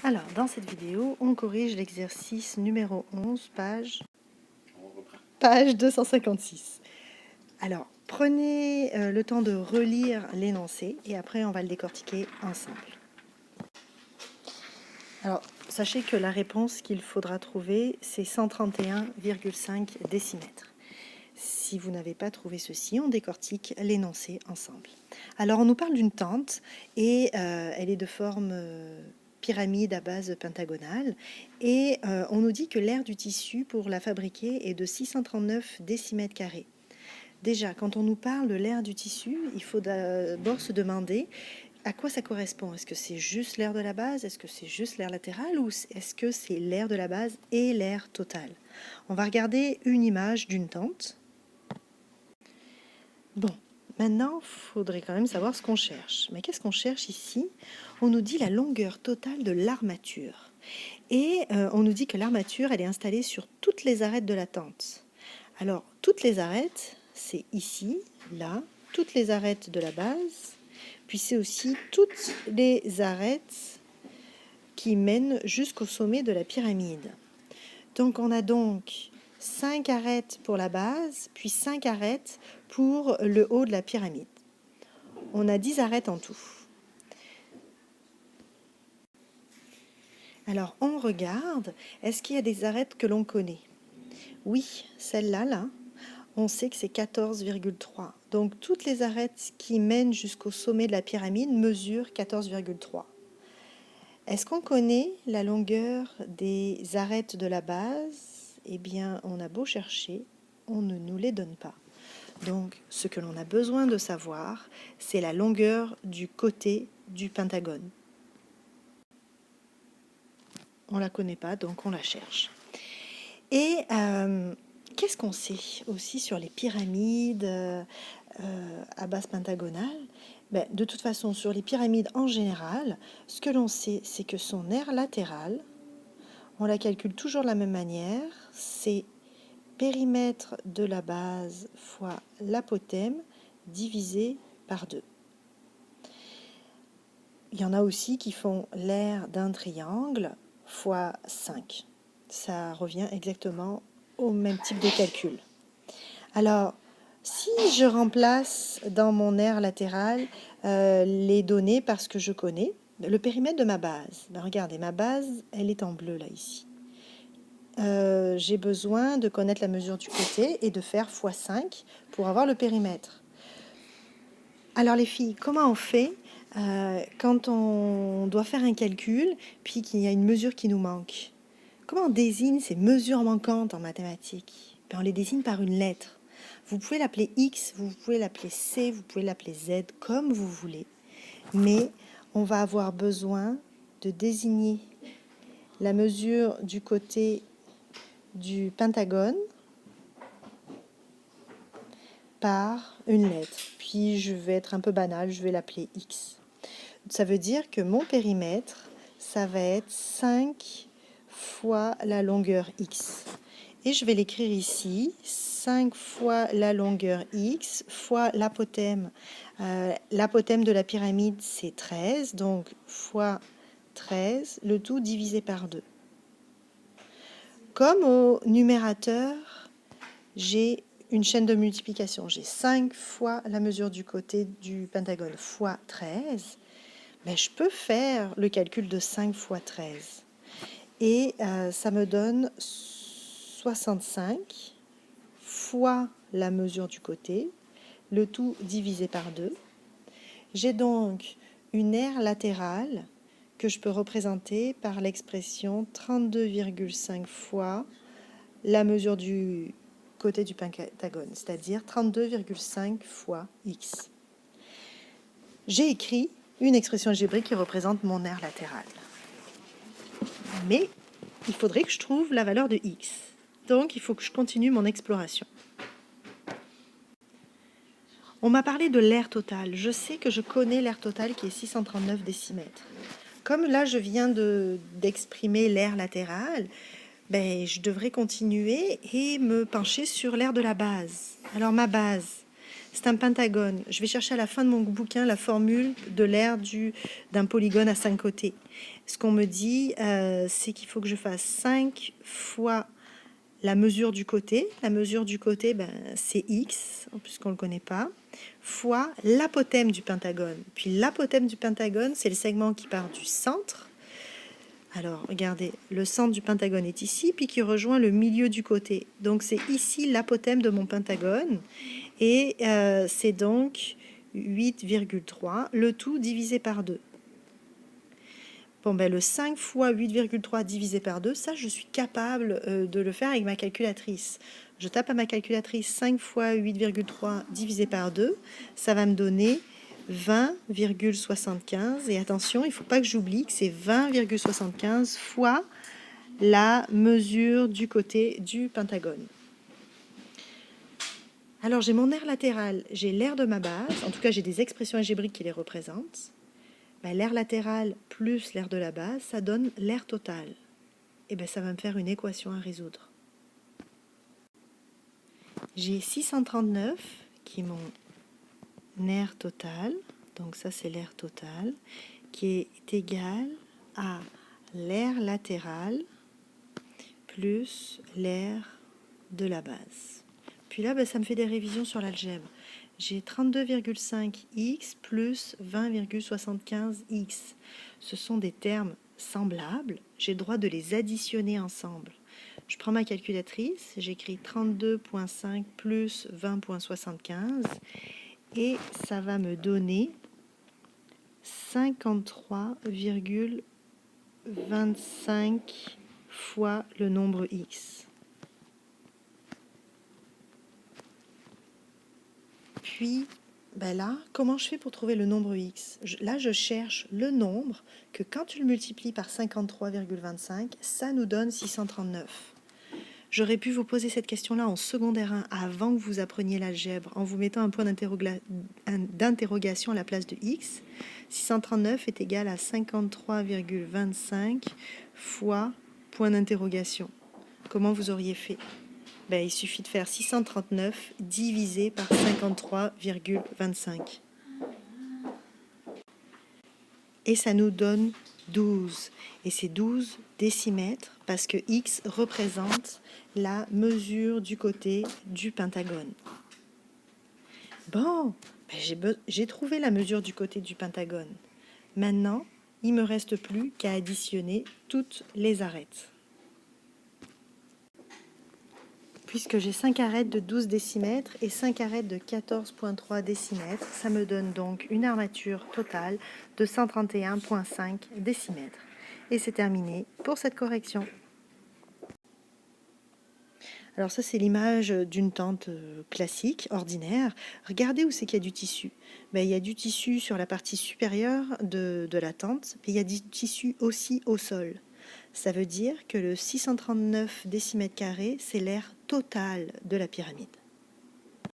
Alors, dans cette vidéo, on corrige l'exercice numéro 11, page 256. Alors, prenez le temps de relire l'énoncé et après on va le décortiquer ensemble. Alors, sachez que la réponse qu'il faudra trouver, c'est 131,5 décimètres. Si vous n'avez pas trouvé ceci, on décortique l'énoncé ensemble. Alors, on nous parle d'une tente et elle est de forme pyramide à base pentagonale et on nous dit que l'aire du tissu pour la fabriquer est de 639 décimètres carrés. Déjà, quand on nous parle de l'aire du tissu, il faut d'abord se demander à quoi ça correspond. Est-ce que c'est juste l'aire de la base? Est-ce que c'est juste l'aire latérale? Ou est-ce que c'est l'aire de la base et l'aire totale? On va regarder une image d'une tente. Bon, maintenant, il faudrait quand même savoir ce qu'on cherche. Mais qu'est-ce qu'on cherche ici? On nous dit la longueur totale de l'armature. Et on nous dit que l'armature, elle est installée sur toutes les arêtes de la tente. Alors, toutes les arêtes, c'est ici, là, toutes les arêtes de la base, puis c'est aussi toutes les arêtes qui mènent jusqu'au sommet de la pyramide. Donc, on a donc 5 arêtes pour la base, puis 5 arêtes pour le haut de la pyramide. On a 10 arêtes en tout. Alors, on regarde, est-ce qu'il y a des arêtes que l'on connaît? Oui, celle-là, là, on sait que c'est 14,3. Donc, toutes les arêtes qui mènent jusqu'au sommet de la pyramide mesurent 14,3. Est-ce qu'on connaît la longueur des arêtes de la base? Eh bien, on a beau chercher, on ne nous les donne pas. Donc, ce que l'on a besoin de savoir, c'est la longueur du côté du pentagone. On ne la connaît pas, donc on la cherche. Et qu'est-ce qu'on sait aussi sur les pyramides à base pentagonale? De toute façon, sur les pyramides en général, ce que l'on sait, c'est que son aire latérale, on la calcule toujours de la même manière, c'est périmètre de la base fois l'apothème divisé par 2. Il y en a aussi qui font l'aire d'un triangle fois 5. Ça revient exactement au même type de calcul. Alors, si je remplace dans mon aire latérale les données parce que je connais le périmètre de ma base, regardez, ma base, elle est en bleu là, ici. J'ai besoin de connaître la mesure du côté et de faire x5 pour avoir le périmètre. Alors les filles, comment on fait quand on doit faire un calcul puis qu'il y a une mesure qui nous manque? Comment on désigne ces mesures manquantes en mathématiques? On les désigne par une lettre. Vous pouvez l'appeler X, vous pouvez l'appeler C, vous pouvez l'appeler Z, comme vous voulez. Mais on va avoir besoin de désigner la mesure du côté du pentagone par une lettre. Puis je vais être un peu banal, je vais l'appeler X. Ça veut dire que mon périmètre, ça va être 5 fois la longueur X. Et je vais l'écrire ici, 5 fois la longueur X fois l'apothème. L'apothème de la pyramide, c'est 13, donc fois 13, le tout divisé par 2. Comme au numérateur, j'ai une chaîne de multiplication. J'ai 5 fois la mesure du côté du pentagone fois 13. Je peux faire le calcul de 5 fois 13. Et ça me donne 65 fois la mesure du côté, le tout divisé par 2. J'ai donc une aire latérale que je peux représenter par l'expression 32,5 fois la mesure du côté du pentagone, c'est-à-dire 32,5 fois x. J'ai écrit une expression algébrique qui représente mon aire latérale. Mais il faudrait que je trouve la valeur de x. Donc, il faut que je continue mon exploration. On m'a parlé de l'aire totale. Je sais que je connais l'aire totale qui est 639 décimètres. Comme là, je viens d'exprimer l'aire latérale, je devrais continuer et me pencher sur l'aire de la base. Alors, ma base, c'est un pentagone. Je vais chercher à la fin de mon bouquin la formule de l'aire d'un polygone à 5 côtés. Ce qu'on me dit, c'est qu'il faut que je fasse 5 fois la mesure du côté. La mesure du côté, c'est x, puisqu'on ne le connaît pas, fois l'apothème du pentagone. Puis l'apothème du pentagone, c'est le segment qui part du centre. Alors, regardez, le centre du pentagone est ici, puis qui rejoint le milieu du côté. Donc, c'est ici l'apothème de mon pentagone. Et c'est donc 8,3, le tout divisé par 2. Bon, le 5 fois 8,3 divisé par 2, ça, je suis capable de le faire avec ma calculatrice. Je tape à ma calculatrice 5 fois 8,3 divisé par 2. Ça va me donner 20,75. Et attention, il ne faut pas que j'oublie que c'est 20,75 fois la mesure du côté du pentagone. Alors, j'ai mon aire latérale, j'ai l'aire de ma base. En tout cas, j'ai des expressions algébriques qui les représentent. L'aire latérale plus l'aire de la base, ça donne l'aire totale. Et ça va me faire une équation à résoudre. J'ai 639 qui est mon aire totale, donc ça c'est l'aire totale, qui est égale à l'aire latérale plus l'aire de la base. Puis là, ça me fait des révisions sur l'algèbre. J'ai 32,5x plus 20,75x. Ce sont des termes semblables. J'ai le droit de les additionner ensemble. Je prends ma calculatrice, j'écris 32,5 plus 20,75 et ça va me donner 53,25 fois le nombre x. Puis, là, comment je fais pour trouver le nombre x? Là, je cherche le nombre que quand tu le multiplies par 53,25, ça nous donne 639. J'aurais pu vous poser cette question-là en secondaire 1 avant que vous appreniez l'algèbre en vous mettant un point d'interrogation à la place de x. 639 est égal à 53,25 fois point d'interrogation. Comment vous auriez fait? Il suffit de faire 639 divisé par 53,25. Et ça nous donne 12. Et c'est 12 décimètres parce que x représente la mesure du côté du pentagone. Bon, j'ai trouvé la mesure du côté du pentagone. Maintenant, il ne me reste plus qu'à additionner toutes les arêtes. Puisque j'ai 5 arêtes de 12 décimètres et 5 arêtes de 14,3 décimètres, ça me donne donc une armature totale de 131,5 décimètres. Et c'est terminé pour cette correction. Alors ça, c'est l'image d'une tente classique, ordinaire. Regardez où c'est qu'il y a du tissu. Il y a du tissu sur la partie supérieure de la tente, et il y a du tissu aussi au sol. Ça veut dire que le 639 décimètres carrés, c'est l'aire totale de la pyramide.